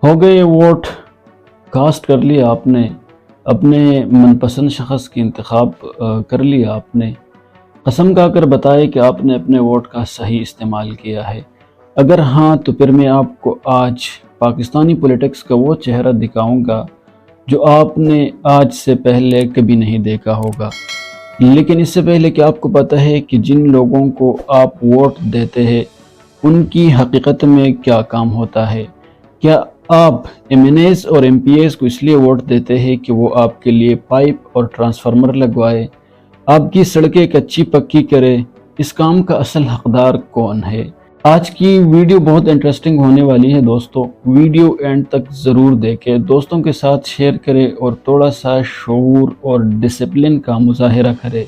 ہو گئے vote, cost کر لیا آپ نے، اپنے من پسند شخص کی انتخاب کر لیا آپ نے۔ قسم کھا کر بتائے کہ آپ نے اپنے ووٹ کا صحیح استعمال کیا ہے۔ اگر ہاں تو پھر میں آپ کو آج پاکستانی پولیٹکس کا وہ چہرہ دکھاؤں گا جو آپ نے آج سے پہلے کبھی نہیں دیکھا ہوگا۔ لیکن اس سے پہلے کہ آپ کو پتہ ہے کہ جن لوگوں کو آپ ووٹ دیتے ہیں ان کی حقیقت میں کیا کام ہوتا ہے۔ کیا آپ ایم این ایز اور ایم پی ایز کو اس لیے ووٹ دیتے ہیں کہ وہ آپ کے لیے پائپ اور ٹرانسفارمر لگوائے، آپ کی سڑکیں کچی پکی کرے؟ اس کام کا اصل حقدار کون ہے؟ آج کی ویڈیو بہت انٹرسٹنگ ہونے والی ہے دوستو، ویڈیو اینڈ تک ضرور دیکھیں، دوستوں کے ساتھ شیئر کریں اور تھوڑا سا شعور اور ڈسپلن کا مظاہرہ کریں۔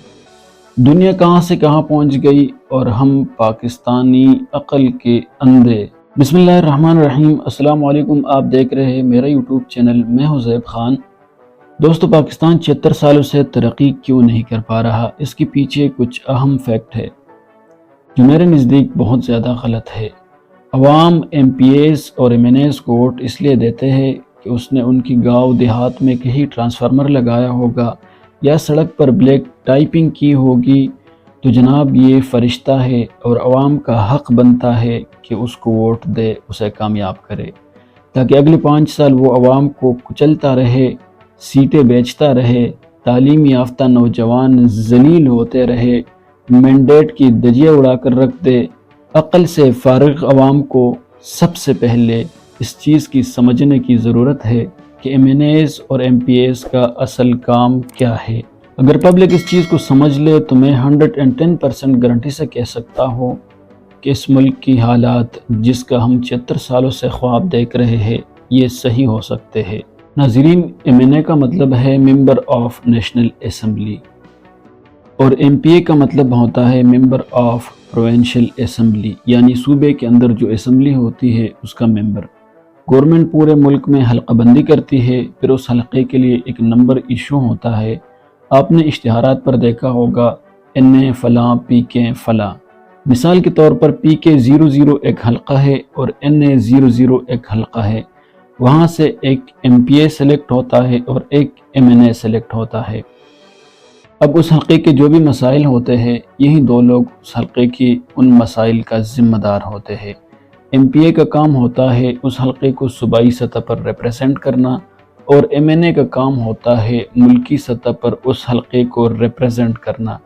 دنیا کہاں سے کہاں پہنچ گئی اور ہم پاکستانی عقل کے اندھے۔ بسم اللہ الرحمن الرحیم، السلام علیکم، آپ دیکھ رہے ہیں میرا یوٹیوب چینل، میں ہوں زیب خان۔ دوستو، پاکستان 76 سالوں سے ترقی کیوں نہیں کر پا رہا؟ اس کے پیچھے کچھ اہم فیکٹ ہے جو میرے نزدیک بہت زیادہ غلط ہے۔ عوام ایم پی ایز اور ایم این ایز کو ووٹ اس لیے دیتے ہیں کہ اس نے ان کی گاؤں دیہات میں کہیں ٹرانسفارمر لگایا ہوگا یا سڑک پر بلیک ٹائپنگ کی ہوگی، تو جناب یہ فرشتہ ہے اور عوام کا حق بنتا ہے کہ اس کو ووٹ دے، اسے کامیاب کرے، تاکہ اگلے 5 سال وہ عوام کو کچلتا رہے، سیٹیں بیچتا رہے، تعلیم یافتہ نوجوان ذلیل ہوتے رہے، مینڈیٹ کی دھجیاں اڑا کر رکھ دے۔ عقل سے فارغ عوام کو سب سے پہلے اس چیز کی سمجھنے کی ضرورت ہے کہ ایم این ایز اور ایم پی ایز کا اصل کام کیا ہے۔ اگر پبلک اس چیز کو سمجھ لے تو میں 110% گارنٹی سے کہہ سکتا ہوں کہ اس ملک کی حالات جس کا ہم 76 سالوں سے خواب دیکھ رہے ہیں یہ صحیح ہو سکتے ہیں۔ ناظرین، ایم این اے کا مطلب ہے ممبر آف نیشنل اسمبلی اور ایم پی اے کا مطلب ہوتا ہے ممبر آف پروونشل اسمبلی، یعنی صوبے کے اندر جو اسمبلی ہوتی ہے اس کا ممبر۔ گورنمنٹ پورے ملک میں حلقہ بندی کرتی ہے، پھر اس حلقے کے لیے ایک نمبر ایشو ہوتا ہے۔ آپ نے اشتہارات پر دیکھا ہوگا این اے فلاں، پی کے فلاں۔ مثال کے طور پر پی کے 00 ایک حلقہ ہے اور این اے 00 ایک حلقہ ہے، وہاں سے ایک ایم پی اے سلیکٹ ہوتا ہے اور ایک ایم این اے سلیکٹ ہوتا ہے۔ اب اس حلقے کے جو بھی مسائل ہوتے ہیں یہی دو لوگ اس حلقے کی ان مسائل کا ذمہ دار ہوتے ہیں۔ ایم پی اے کا کام ہوتا ہے اس حلقے کو صوبائی سطح پر ریپریزنٹ کرنا اور ایم این اے کا کام ہوتا ہے ملکی سطح پر اس حلقے کو ریپریزنٹ کرنا۔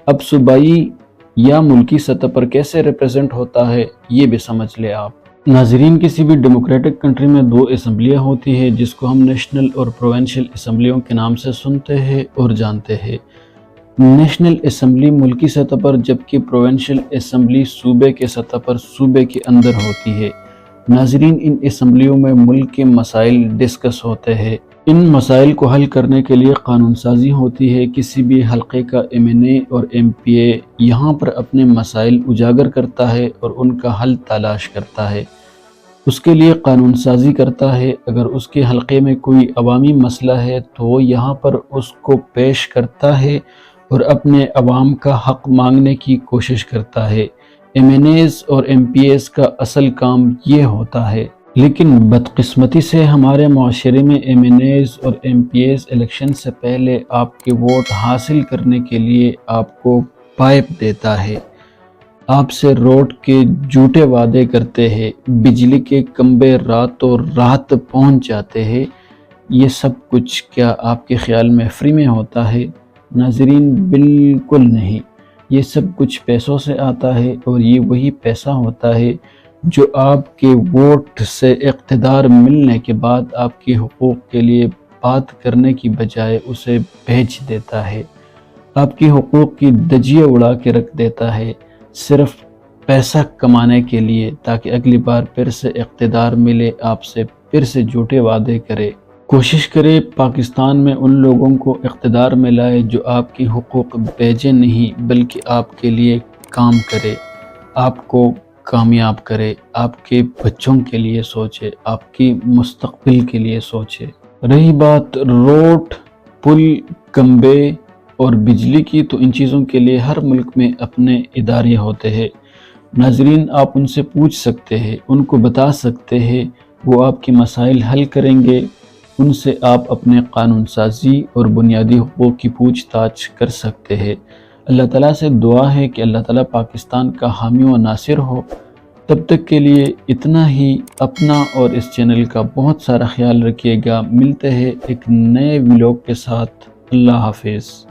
اب صوبائی یا ملکی سطح پر کیسے ریپریزنٹ ہوتا ہے یہ بھی سمجھ لے آپ۔ ناظرین، کسی بھی ڈیموکریٹک کنٹری میں 2 اسمبلیاں ہوتی ہیں جس کو ہم نیشنل اور پروونشل اسمبلیوں کے نام سے سنتے ہیں اور جانتے ہیں۔ نیشنل اسمبلی ملکی سطح پر، جبکہ پروونشل اسمبلی صوبے کے سطح پر صوبے کے اندر ہوتی ہے۔ ناظرین، ان اسمبلیوں میں ملک کے مسائل ڈسکس ہوتے ہیں۔ ان مسائل کو حل کرنے کے لیے قانون سازی ہوتی ہے۔ کسی بھی حلقے کا ایم این اے اور ایم پی اے یہاں پر اپنے مسائل اجاگر کرتا ہے اور ان کا حل تلاش کرتا ہے، اس کے لیے قانون سازی کرتا ہے۔ اگر اس کے حلقے میں کوئی عوامی مسئلہ ہے تو وہ یہاں پر اس کو پیش کرتا ہے اور اپنے عوام کا حق مانگنے کی کوشش کرتا ہے۔ ایم این ایز اور ایم پی ایز کا اصل کام یہ ہوتا ہے، لیکن بدقسمتی سے ہمارے معاشرے میں ایم این ایز اور ایم پی ایز الیکشن سے پہلے آپ کے ووٹ حاصل کرنے کے لیے آپ کو پائپ دیتا ہے، آپ سے روڈ کے جھوٹے وعدے کرتے ہیں، بجلی کے کھمبے راتوں رات پہنچ جاتے ہیں۔ یہ سب کچھ کیا آپ کے خیال میں فری میں ہوتا ہے؟ ناظرین، بالکل نہیں، یہ سب کچھ پیسوں سے آتا ہے اور یہ وہی پیسہ ہوتا ہے جو آپ کے ووٹ سے اقتدار ملنے کے بعد آپ کے حقوق کے لیے بات کرنے کی بجائے اسے بھیج دیتا ہے، آپ کے حقوق کی دھجیاں اڑا کے رکھ دیتا ہے، صرف پیسہ کمانے کے لیے، تاکہ اگلی بار پھر سے اقتدار ملے، آپ سے پھر سے جھوٹے وعدے کرے۔ کوشش کرے پاکستان میں ان لوگوں کو اقتدار میں لائے جو آپ کی حقوق بھیجے نہیں بلکہ آپ کے لیے کام کرے، آپ کو کامیاب کرے، آپ کے بچوں کے لیے سوچے، آپ کی مستقبل کے لیے سوچے۔ رہی بات روڈ، پل، کھمبے اور بجلی کی، تو ان چیزوں کے لیے ہر ملک میں اپنے ادارے ہوتے ہیں۔ ناظرین، آپ ان سے پوچھ سکتے ہیں، ان کو بتا سکتے ہیں وہ آپ کے مسائل حل کریں گے، ان سے آپ اپنے قانون سازی اور بنیادی حقوق کی پوچھ تاچھ کر سکتے ہیں۔ اللہ تعالیٰ سے دعا ہے کہ اللہ تعالیٰ پاکستان کا حامی و ناصر ہو۔ تب تک کے لیے اتنا ہی، اپنا اور اس چینل کا بہت سارا خیال رکھیے گا۔ ملتے ہیں ایک نئے ولاگ کے ساتھ۔ اللہ حافظ۔